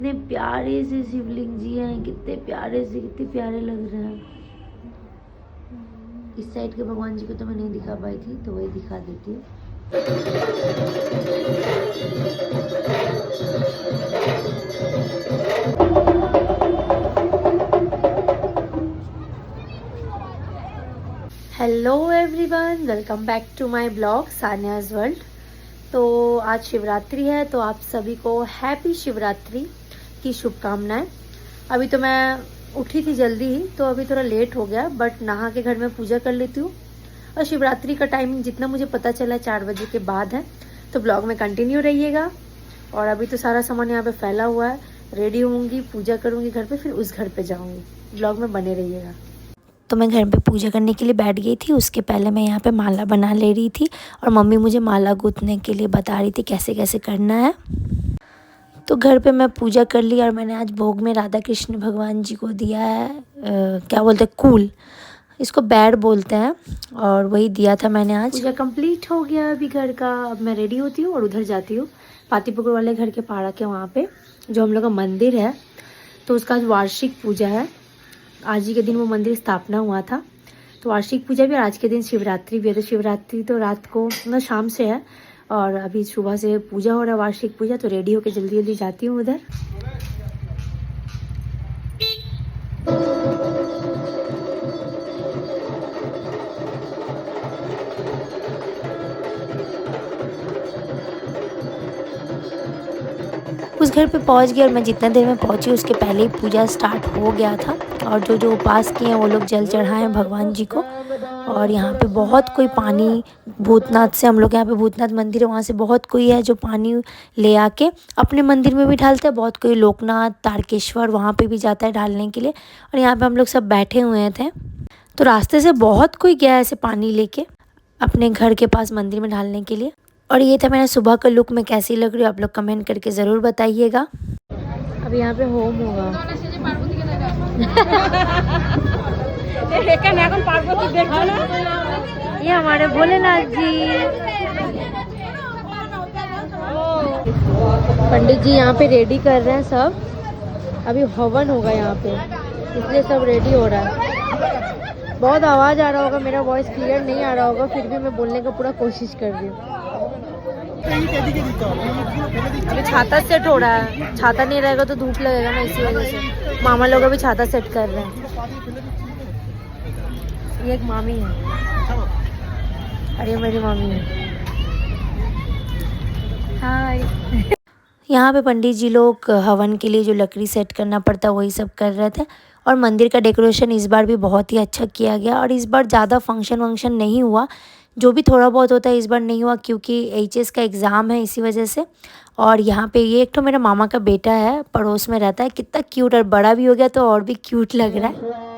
कितने प्यारे से शिवलिंग जी हैं, कितने प्यारे से, कितने प्यारे लग रहे हैं। इस साइड के भगवान जी को तो मैं नहीं दिखा पाई थी, तो वही दिखा देती हूँ। Hello everyone, welcome back to my blog Sanya's world. तो आज शिवरात्रि है, तो आप सभी को हैप्पी शिवरात्रि की शुभकामनाएं। अभी तो मैं उठी थी जल्दी ही, तो अभी थोड़ा लेट हो गया, बट नहा के घर में पूजा कर लेती हूँ। और शिवरात्रि का टाइमिंग जितना मुझे पता चला 4 बजे के बाद है, तो ब्लॉग में कंटिन्यू रहिएगा। और अभी तो सारा सामान यहाँ पे फैला हुआ है, रेडी होंगी, पूजा करूँगी घर पे, फिर उस घर पे जाऊँगी। ब्लॉग में बने रहिएगा। तो मैं घर पे पूजा करने के लिए बैठ गई थी। उसके पहले मैं यहाँ पे माला बना ले रही थी, और मम्मी मुझे माला गूंथने के लिए बता रही थी कैसे कैसे करना है। तो घर पे मैं पूजा कर ली, और मैंने आज भोग में राधा कृष्ण भगवान जी को दिया है क्या बोलते हैं, कूल, इसको बैड बोलते हैं, और वही दिया था मैंने आज। पूजा कंप्लीट हो गया अभी घर का। अब मैं रेडी होती हूँ और उधर जाती हूँ पातीपुकुर वाले घर के पाड़ा के वहाँ पे, जो हम लोग का मंदिर है। तो उसका आज वार्षिक पूजा है। आज ही के दिन वो मंदिर स्थापना हुआ था, तो वार्षिक पूजा भी, और आज के दिन शिवरात्रि भी है। तो शिवरात्रि तो रात को मतलब शाम से है, और अभी सुबह से पूजा हो रहा है, वार्षिक पूजा। तो रेडी होके जल्दी जल्दी जाती हूँ उधर। उस घर पे पहुंच गई, और मैं जितना देर में पहुंची उसके पहले ही पूजा स्टार्ट हो गया था। और जो जो उपास किए हैं वो लोग जल चढ़ाए हैं भगवान जी को। और यहाँ पे बहुत कोई पानी भूतनाथ से, हम लोग यहाँ पे भूतनाथ मंदिर है, वहाँ से बहुत कोई है जो पानी ले आके अपने मंदिर में भी ढालते हैं। बहुत कोई लोकनाथ, तारकेश्वर वहाँ पे भी जाता है ढालने के लिए। और यहाँ पे हम लोग सब बैठे हुए थे, तो रास्ते से बहुत कोई गया ऐसे पानी लेके अपने घर के पास मंदिर में ढालने के लिए। और ये था मेरा सुबह का लुक। में कैसी लग रही हो आप लोग कमेंट करके ज़रूर बताइएगा। अब यहाँ पे होम होगा। ये हमारे भोलेनाथ जी। पंडित जी यहाँ पे रेडी कर रहे हैं सब। अभी हवन होगा यहाँ पे, इसलिए सब रेडी हो रहा है। बहुत आवाज़ आ रहा होगा, मेरा वॉइस क्लियर नहीं आ रहा होगा, फिर भी मैं बोलने का पूरा कोशिश कर रही हूँ। अभी छाता सेट हो रहा है, छाता नहीं रहेगा तो धूप लगेगा ना, इसी वजह से मामा लोग अभी छाता सेट कर रहे हैं। ये एक मामी है, अरे मेरी मामी है। हाय। यहाँ पे पंडित जी लोग हवन के लिए जो लकड़ी सेट करना पड़ता है वही सब कर रहे थे। और मंदिर का डेकोरेशन इस बार भी बहुत ही अच्छा किया गया, और इस बार ज़्यादा फंक्शन वंक्शन नहीं हुआ। जो भी थोड़ा बहुत होता है इस बार नहीं हुआ, क्योंकि एचएस का एग्ज़ाम है, इसी वजह से। और यहाँ पे ये एक तो मेरा मामा का बेटा है, पड़ोस में रहता है, कितना क्यूट, और बड़ा भी हो गया तो और भी क्यूट लग रहा है।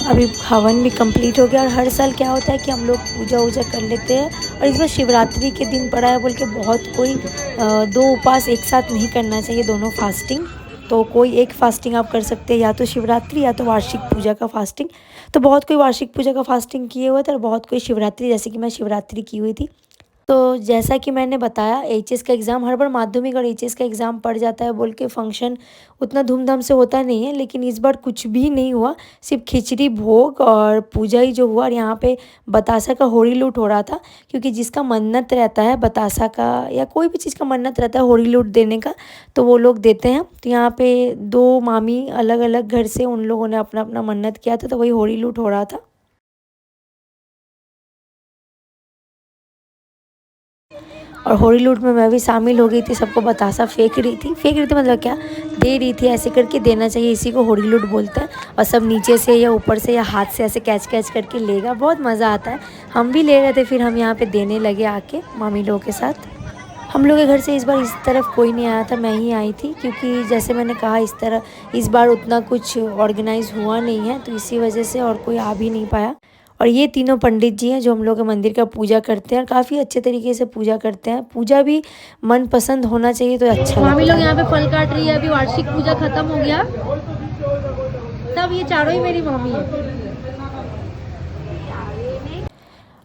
अभी हवन भी कंप्लीट हो गया। और हर साल क्या होता है कि हम लोग पूजा वूजा कर लेते हैं, और इस बार शिवरात्रि के दिन पड़ा है बोल के बहुत कोई 2 उपवास एक साथ नहीं करना चाहिए, दोनों फास्टिंग। तो कोई एक फास्टिंग आप कर सकते हैं, या तो शिवरात्रि या तो वार्षिक पूजा का फास्टिंग। तो बहुत कोई वार्षिक पूजा का फास्टिंग किए हुए थे, और बहुत कोई शिवरात्रि, जैसे कि मैं शिवरात्रि की हुई थी। तो जैसा कि मैंने बताया, एचएस का एग्ज़ाम, हर बार माध्यमिक और एचएस का एग्ज़ाम पड़ जाता है बोल के फंक्शन उतना धूमधाम से होता नहीं है, लेकिन इस बार कुछ भी नहीं हुआ। सिर्फ खिचड़ी भोग और पूजा ही जो हुआ। और यहाँ पे बतासा का होरी लूट हो रहा था, क्योंकि जिसका मन्नत रहता है बतासा का या कोई भी चीज़ का मन्नत रहता है होरी लूट देने का, तो वो लोग देते हैं। तो यहाँ पे 2 मामी अलग अलग घर से, उन लोगों ने अपना अपना मन्नत किया था, तो वही होरी लूट हो रहा था। और होली लूट में मैं भी शामिल हो गई थी, सबको बतासा फेंक रही थी मतलब क्या, दे रही थी, ऐसे करके देना चाहिए, इसी को होली लूट बोलते हैं। और सब नीचे से या ऊपर से या हाथ से ऐसे कैच कैच करके लेगा, बहुत मज़ा आता है। हम भी ले रहे थे, फिर हम यहाँ पे देने लगे आके मामी लोगों के साथ। हम लोग के घर से इस बार इस तरफ कोई नहीं आया था, मैं ही आई थी, क्योंकि जैसे मैंने कहा इस बार उतना कुछ ऑर्गेनाइज हुआ नहीं है, तो इसी वजह से और कोई आ भी नहीं पाया। और ये तीनों पंडित जी हैं जो हम लोग के मंदिर का पूजा करते हैं और काफ़ी अच्छे तरीके से पूजा करते हैं। पूजा भी मन पसंद होना चाहिए तो अच्छा लगता है। मामी लोग यहाँ पे फल काट रही है, अभी वार्षिक पूजा खत्म हो गया, तब ये चारों ही मेरी मामी है।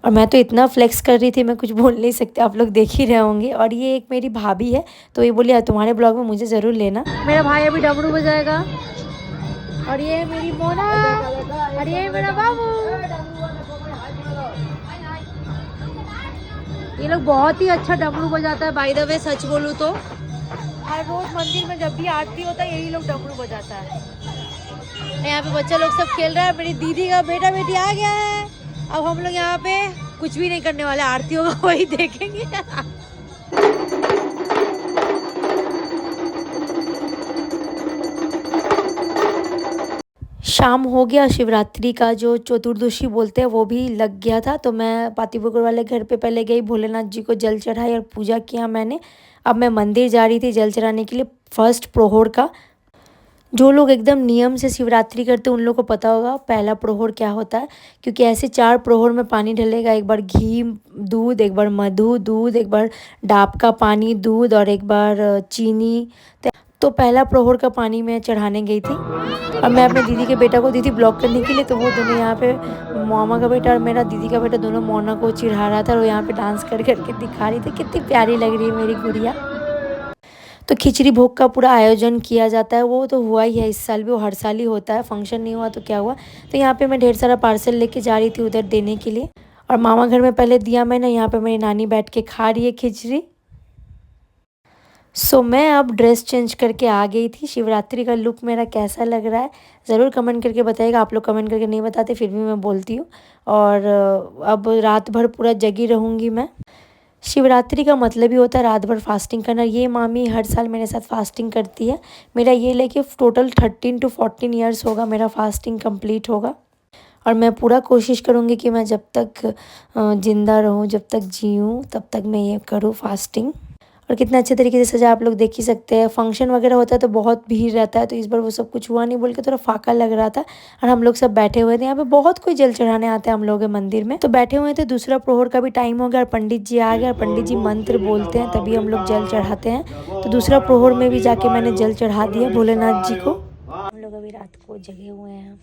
और मैं तो इतना फ्लेक्स कर रही थी, मैं कुछ बोल नहीं सकती, आप लोग देख ही रहे होंगे। और ये एक मेरी भाभी है, तो ये बोली तुम्हारे ब्लॉग में मुझे ज़रूर लेना। मेरा भाई अभी डमरू बजाएगा और ये मेरी मोना और ये मेरा बाबू। ये लोग बहुत ही अच्छा डमरू बजाता है। बाय द वे सच बोलूँ तो हर रोज मंदिर में जब भी आरती होता है यही लोग डमरू बजाता है। यहाँ पे बच्चा लोग सब खेल रहा है। मेरी दीदी का बेटा बेटी आ गया है। अब हम लोग यहाँ पे कुछ भी नहीं करने वाले, आरती होगा वही देखेंगे। शाम हो गया, शिवरात्रि का जो चतुर्दशी बोलते हैं वो भी लग गया था। तो मैं पातीपुकुर वाले घर पे पहले गई, भोलेनाथ जी को जल चढ़ाई और पूजा किया मैंने। अब मैं मंदिर जा रही थी जल चढ़ाने के लिए फर्स्ट प्रहर का। जो लोग एकदम नियम से शिवरात्रि करते हैं उन लोगों को पता होगा पहला प्रहर क्या होता है, क्योंकि ऐसे 4 प्रहर में पानी ढलेगा। एक बार घी दूध, एक बार मधु दूध, एक बार डाब का पानी दूध और एक बार चीनी। तो पहला प्रहर का पानी मैं चढ़ाने गई थी और मैं अपने दीदी के बेटा को दी थी ब्लॉक करने के लिए। तो वो दोनों यहाँ पे, मामा का बेटा और मेरा दीदी का बेटा, दोनों मोना को चिढ़ा रहा था और वो यहाँ पे डांस कर करके दिखा रही थी। कितनी प्यारी लग रही है मेरी गुड़िया। तो खिचड़ी भोग का पूरा आयोजन किया जाता है, वो तो हुआ ही है इस साल भी, वो हर साल ही होता है। फंक्शन नहीं हुआ तो क्या हुआ। तो यहाँ पे मैं ढेर सारा पार्सल लेके जा रही थी उधर देने के लिए। और मामा घर में पहले दिया मैंने, यहाँ पे मेरी नानी बैठ के खा रही है खिचड़ी। सो मैं अब ड्रेस चेंज करके आ गई थी। शिवरात्रि का लुक मेरा कैसा लग रहा है ज़रूर कमेंट करके बताइएगा। आप लोग कमेंट करके नहीं बताते, फिर भी मैं बोलती हूँ। और अब रात भर पूरा जगी रहूँगी मैं। शिवरात्रि का मतलब ही होता है रात भर फास्टिंग करना। ये मामी हर साल मेरे साथ फास्टिंग करती है। मेरा ये लेके टोटल 13 to 14 ईयर्स होगा मेरा फास्टिंग कंप्लीट होगा। और मैं पूरा कोशिश करूँगी कि मैं जब तक ज़िंदा रहूँ, जब तक जीऊँ, तब तक मैं ये करूँ फास्टिंग। और कितना अच्छे तरीके से सजा आप लोग देख ही सकते हैं। फंक्शन वगैरह होता है तो बहुत भीड़ रहता है, तो इस बार वो सब कुछ हुआ नहीं बोल के थोड़ा फाका लग रहा था। और हम लोग सब बैठे हुए थे। यहाँ पे बहुत कोई जल चढ़ाने आते हैं हम लोग के मंदिर में, तो बैठे हुए थे। दूसरा प्रहर का भी टाइम हो गया और पंडित जी आ गए और पंडित जी मंत्र बोलते हैं तभी हम लोग जल चढ़ाते हैं। तो दूसरा प्रहर में भी जाके मैंने जल चढ़ा दिया भोलेनाथ जी को। हम लोग अभी रात को जगे हुए हैं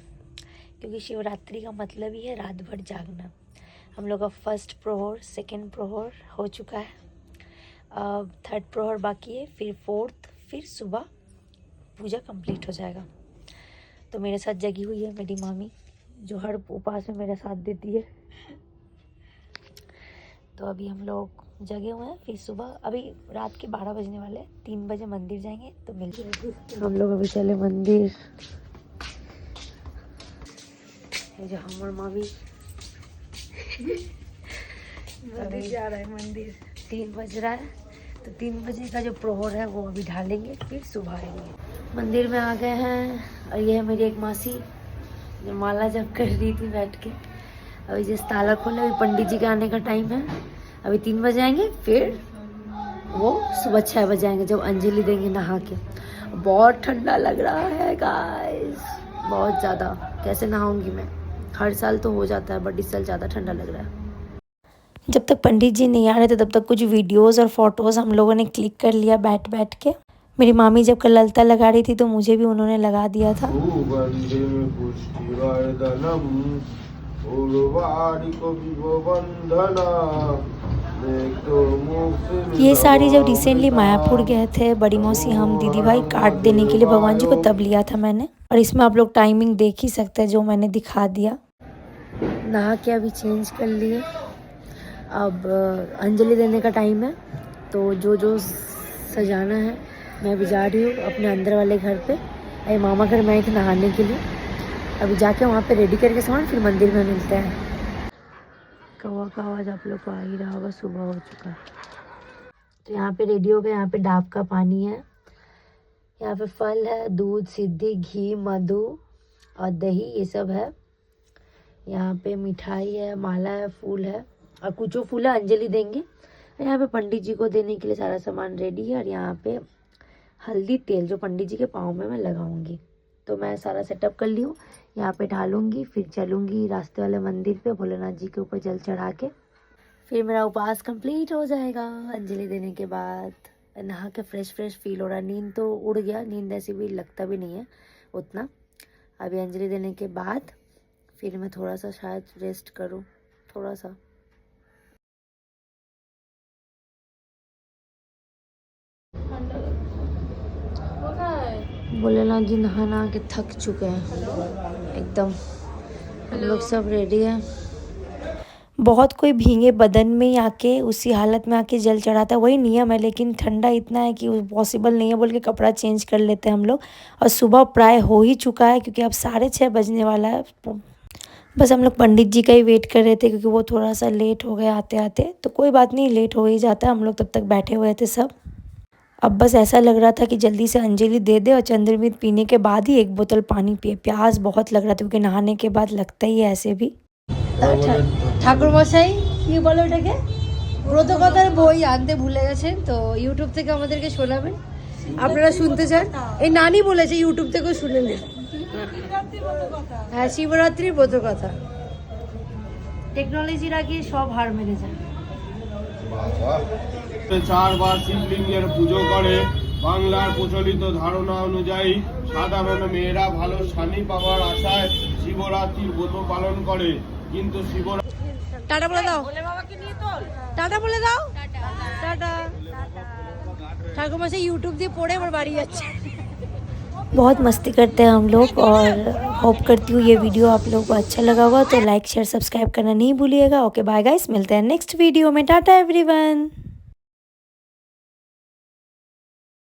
क्योंकि शिवरात्रि का मतलब ही है रात भर जागना। हम लोग का फर्स्ट प्रहर, सेकेंड प्रहर हो चुका है, थर्ड प्रहर बाकी है, फिर फोर्थ, फिर सुबह पूजा कंप्लीट हो जाएगा। तो मेरे साथ जगी हुई है मेरी मामी जो हर उपास में मेरा साथ देती है। तो अभी हम लोग जगे हुए हैं, फिर सुबह अभी रात के 12 बजने वाले, 3 बजे मंदिर जाएंगे तो मिल जाएंगे। हम लोग अभी चले मंदिर। जो हमार मामी जा रहा है मंदिर, 3 बज रहा है। तो 3 बजे का जो प्रहर है वो अभी ढालेंगे, फिर सुबह आएंगे। मंदिर में आ गए हैं और ये है मेरी एक मासी जो माला जप कर रही थी बैठ के। अभी जिस ताला खोला, अभी पंडित जी के आने का टाइम है। अभी 3 बजे आएंगे, फिर वो सुबह 6 बजे आएंगे जब अंजलि देंगे नहा के। बहुत ठंडा लग रहा है गाइस, बहुत ज़्यादा। कैसे नहाऊंगी मैं, हर साल तो हो जाता है बट इस साल ज़्यादा ठंडा लग रहा है। जब तक पंडित जी नहीं आ रहे थे तब तक कुछ वीडियोस और फोटोज़ हम लोगों ने क्लिक कर लिया बैठ बैठ के। मेरी मामी जब कल ललता लगा रही थी तो मुझे भी उन्होंने लगा दिया था। ये साड़ी जब रिसेंटली मायापुर गए थे बड़ी मौसी, हम दीदी भाई काट देने के लिए भगवान जी को, तब लिया था मैंने। और इसमें आप लोग टाइमिंग देख ही सकते हैं जो मैंने दिखा दिया। नहा के अभी चेंज कर लिए, अब अंजलि देने का टाइम है। तो जो जो सजाना है मैं अभी जा रही हूँ अपने अंदर वाले घर पे। अरे मामा घर में आई थी नहाने के लिए, अभी जाके वहाँ पे रेडी करके सामान फिर मंदिर में मिलते हैं। कौवा का आवाज़ आप लोग को आ ही रहा होगा, सुबह हो चुका है। तो यहाँ पे रेडी हो गए। यहाँ पे डाब का पानी है, यहाँ पे फल है, दूध, सिद्धि, घी, मधु और दही, ये सब है। यहाँ पे मिठाई है, माला है, फूल है और कुछ फूल है अंजलि देंगे। यहाँ पे पंडित जी को देने के लिए सारा सामान रेडी है। और यहाँ पे हल्दी तेल जो पंडित जी के पाँव में मैं लगाऊंगी। तो मैं सारा सेटअप कर ली हूँ। यहाँ पे ढालूंगी, फिर चलूँगी रास्ते वाले मंदिर पे भोलेनाथ जी के ऊपर जल चढ़ा के, फिर मेरा उपवास कंप्लीट हो जाएगा। अंजलि देने के बाद नहा के फ्रेश फील हो रहा है। नींद तो उड़ गया, नींद ऐसी भी लगता भी नहीं है उतना। अभी अंजलि देने के बाद फिर मैं थोड़ा सा शायद रेस्ट करूँ, थोड़ा सा। भोलेनाथ जी नहा के थक चुके हैं एकदम। हम लोग सब रेडी हैं। बहुत कोई भीगे बदन में आके उसी हालत में आके जल चढ़ाता है, वही नियम है, लेकिन ठंडा इतना है कि पॉसिबल नहीं है बोल के कपड़ा चेंज कर लेते हैं हम लोग। और सुबह प्राय हो ही चुका है क्योंकि अब 6:30 बजने वाला है। बस हम लोग पंडित जी का ही वेट कर रहे थे क्योंकि वो थोड़ा सा लेट हो गए आते आते। तो कोई बात नहीं, लेट हो ही जाता है। हम लोग तब तक बैठे हुए थे सब। अब बस ऐसा लग रहा था कि जल्दी से अंजलि दे दे और चंद्रमित पीने के बाद ही 1 बोतल पानी पिए। प्यास बहुत लग रहा था क्योंकि नहाने के बाद लगता ही है ऐसे भी। ঠাকুর মশাই কি বলে ওটাকে, ব্রতকথার বই আনতে ভুলে গেছেন, তো ইউটিউব থেকে আমাদেরকে শোনাবেন। আপনারা শুনতে চান? এই নানি বলেছে, ইউটিউব থেকেও শুনে নেন। হ্যাঁ, শিবরাত্রির ব্রতকথা। টেকনোলজির আগে সব হার মেনে যায়। 4 বার শিবলিঙ্গের পুজো করে। বাংলার প্রচলিত ধারণা অনুযায়ী সাধারণ মেয়েরা ভালো স্বামী পাওয়ার আশায় শিবরাত্রির ব্রত পালন করে, কিন্তু টাটা বলে দাও, টাটা বলে দাও, টাটা। ঠাকুমা से यूट्यूब দিয়ে পড়ে আবার বাড়ি যাচ্ছে। बहुत मस्ती करते हैं हम लोग और होप करती हूँ ये वीडियो आप लोगों को अच्छा लगा होगा। तो लाइक शेयर सब्सक्राइब करना नहीं भूलिएगा। ओके बाय गाइस, मिलते हैं नेक्स्ट वीडियो में। टाटा एवरीवन।